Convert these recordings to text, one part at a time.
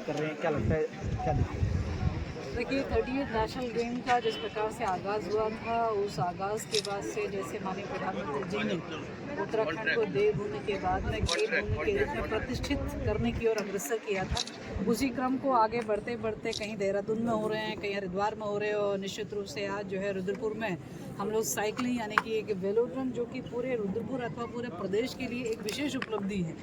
कर रहे हैं, क्या लगता है, क्या देखते हैं? देखिए 38 नेशनल गेम का जिस प्रकार से आगाज़ हुआ था, उस आगाज़ के बाद से जैसे माननीय प्रधानमंत्री जी ने उत्तराखंड को देवभूमि के बाद में खेल भूमि के रूप में प्रतिष्ठित करने की ओर अग्रसर किया था, उसी क्रम को आगे बढ़ते बढ़ते कहीं देहरादून में हो रहे हैं, कहीं हरिद्वार में हो रहे हैं, और निश्चित रूप से आज जो है रुद्रपुर में हम लोग साइकिलिंग यानी कि एक वेलोड्रम जो कि पूरे रुद्रपुर अथवा पूरे प्रदेश के लिए एक विशेष उपलब्धि है,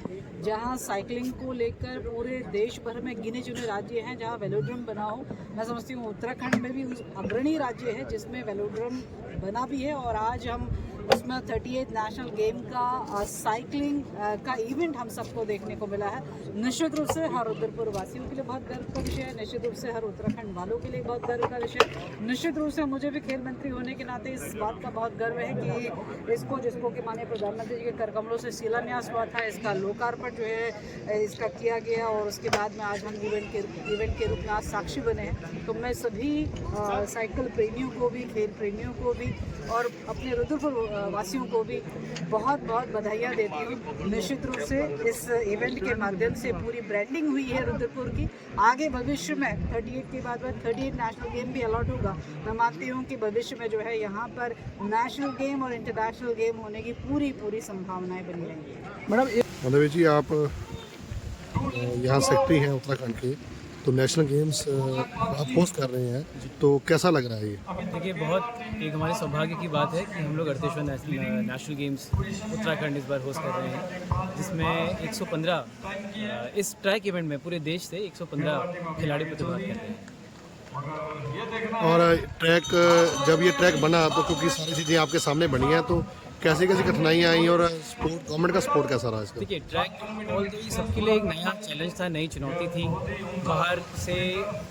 जहां साइकिलिंग को लेकर पूरे देश भर में गिने चुने राज्य हैं जहां वेलोड्रम बना हो। मैं समझती हूँ उत्तराखंड में भी अग्रणी राज्य है जिसमें वेलोड्रम बना भी है, और आज हम उसमें 38 नेशनल गेम का साइकिलिंग का इवेंट हम सबको देखने को मिला है। निश्चित रूप से हर रुद्रपुर वासियों के लिए बहुत गर्व का विषय है, निश्चित रूप से हर उत्तराखंड वालों के लिए बहुत गर्व का विषय है। निश्चित रूप से मुझे भी खेल मंत्री होने के नाते इस बात का बहुत गर्व है कि जिसको कि माननीय प्रधानमंत्री जी के कर कमलों से शिलान्यास हुआ था, इसका लोकार्पण जो है इसका किया गया, और उसके बाद में आज हम इवेंट के रूप में आज साक्षी बने हैं। तो मैं सभी साइकिल प्रेमियों को भी, खेल प्रेमियों को भी, और अपने रुद्रपुर वासियों को भी बहुत बहुत बधाइयाँ देती हूँ। निश्चित रूप से इस इवेंट के माध्यम से पूरी ब्रांडिंग हुई है रुद्रपुर की। आगे भविष्य में 38 के बाद 38 नेशनल गेम भी अलॉट होगा। मैं मानती हूँ कि भविष्य में जो है यहाँ पर नेशनल गेम और इंटरनेशनल गेम होने की पूरी संभावनाएं बनी रहेंगी। मैडम माधवी जी, आप यहाँ सेक्रेटरी हैं उत्तराखंड के, तो नेशनल गेम्स आप होस्ट कर रहे हैं, तो कैसा लग रहा है ये? देखिए, बहुत एक हमारे सौभाग्य की बात है कि हम लोग 38वां नेशनल गेम्स उत्तराखंड इस बार होस्ट कर रहे हैं, जिसमें 115 इस ट्रैक इवेंट में पूरे देश से 115 खिलाड़ी प्रतिभाग कर रहे हैं। और जब ये ट्रैक बना तो क्योंकि सारी चीज़ें आपके सामने बनी हैं, तो कैसी कैसी कठिनाइयाँ आई और गवर्नमेंट का सपोर्ट कैसा रहा इसका? देखिए, ट्रैक ऑल तो सबके लिए एक नया चैलेंज था, नई चुनौती थी। बाहर से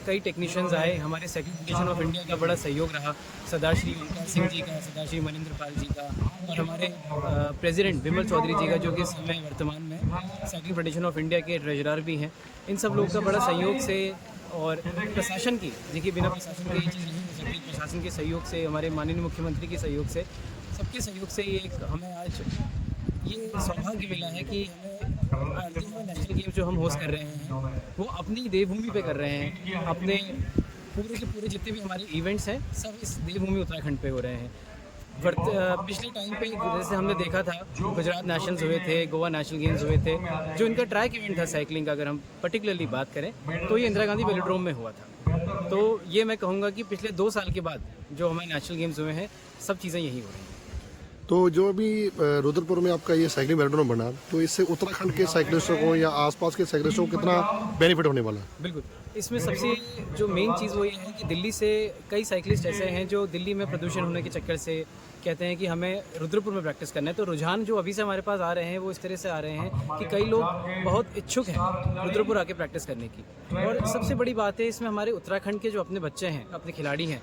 कई टेक्नीशियंस आए, हमारे साइकिलिंग फेडरेशन ऑफ इंडिया का बड़ा सहयोग रहा, सरदार श्री ओंकार सिंह जी का, सरदार श्री मनिंदर पाल जी का, और हमारे प्रेसिडेंट विमल चौधरी जी का, जो कि इस समय वर्तमान में साइकिलिंग फेडरेशन ऑफ इंडिया के ट्रेजरर भी हैं। इन सब लोगों का बड़ा सहयोग से, और प्रशासन की, देखिए बिना प्रशासन के ये चीज़ नहीं हो सकती, प्रशासन के सहयोग से, हमारे माननीय मुख्यमंत्री के सहयोग से, सबके सहयोग से ये हमें आज ये सौभाग्य मिला है कि हमें 38वां नेशनल गेम जो हम होस्ट कर रहे हैं वो अपनी देवभूमि पे कर रहे हैं। अपने पूरे के पूरे जितने भी हमारे इवेंट्स हैं सब इस देवभूमि उत्तराखंड पे हो रहे हैं। पिछले टाइम पे जैसे हमने देखा था, गुजरात नेशनल्स हुए थे, गोवा नेशनल गेम्स हुए थे, जो इनका ट्रैक इवेंट था साइकिलिंग का, अगर हम पर्टिकुलरली बात करें तो ये इंदिरा गांधी वेलोड्रोम में हुआ था। तो ये मैं कहूँगा कि पिछले 2 साल के बाद जो हमारे नेशनल गेम्स हुए हैं, सब चीज़ें यही हो रही हैं। तो जो अभी रुद्रपुर में आपका ये साइकिलिंग वेलोड्रोम बना, तो इससे उत्तराखंड के साइकिलिस्टों को या आसपास के साइकिलिस्टों को कितना बेनिफिट होने वाला है? बिल्कुल, इसमें सबसे जो मेन चीज़ वो ये है कि दिल्ली से कई साइकिलिस्ट ऐसे हैं जो दिल्ली में प्रदूषण होने के चक्कर से कहते हैं कि हमें रुद्रपुर में प्रैक्टिस करना है। तो रुझान जो अभी से हमारे पास आ रहे हैं वो इस तरह से आ रहे हैं कि कई लोग बहुत इच्छुक हैं रुद्रपुर आके प्रैक्टिस करने की। और सबसे बड़ी बात है इसमें हमारे उत्तराखंड के जो अपने बच्चे हैं, अपने खिलाड़ी हैं,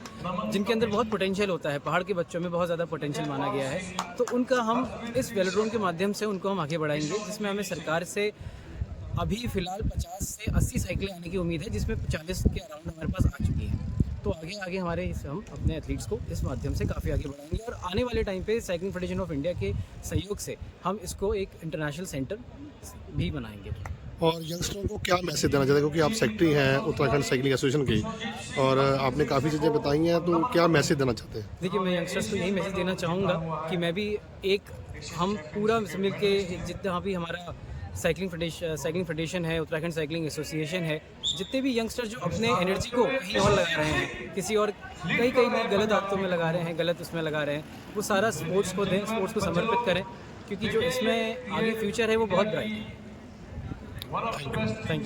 जिनके अंदर बहुत पोटेंशियल होता है, पहाड़ के बच्चों में बहुत ज़्यादा पोटेंशियल माना गया है, तो उनका हम इस वेलोड्रोम के माध्यम से उनको हम आगे बढ़ाएंगे, जिसमें हमें सरकार से अभी फ़िलहाल 50 से 80 साइकिलें आने की उम्मीद है, जिसमें 40 के अराउंड हमारे पास आ चुकी हैं। तो आगे हमारे हम अपने एथलीट्स को इस माध्यम से काफ़ी आगे बढ़ाएंगे, और आने वाले टाइम पे साइकिलिंग फेडरेशन ऑफ इंडिया के सहयोग से हम इसको एक इंटरनेशनल सेंटर भी बनाएंगे। और यंगस्टरों को क्या मैसेज देना चाहते हैं, क्योंकि आप सेक्रेटरी हैं उत्तराखंड साइकिलिंग एसोसिएशन की और आपने काफ़ी चीज़ें बताई हैं, तो क्या मैसेज देना चाहते हैं? देखिए, मैं यंगस्टर्स को यही मैसेज देना चाहूँगा कि मैं भी हम पूरा मिल के जितना भी हमारा साइकिलिंग फेडरेशन है, उत्तराखंड साइकिलिंग एसोसिएशन है, जितने भी यंगस्टर जो अपने एनर्जी को कहीं और लगा रहे हैं, किसी और कई लोग गलत आदतों में लगा रहे हैं, गलत उसमें लगा रहे हैं, वो सारा स्पोर्ट्स को दें, स्पोर्ट्स को समर्पित करें, क्योंकि जो इसमें आगे फ्यूचर है वो बहुत ब्राइट है। Thank you.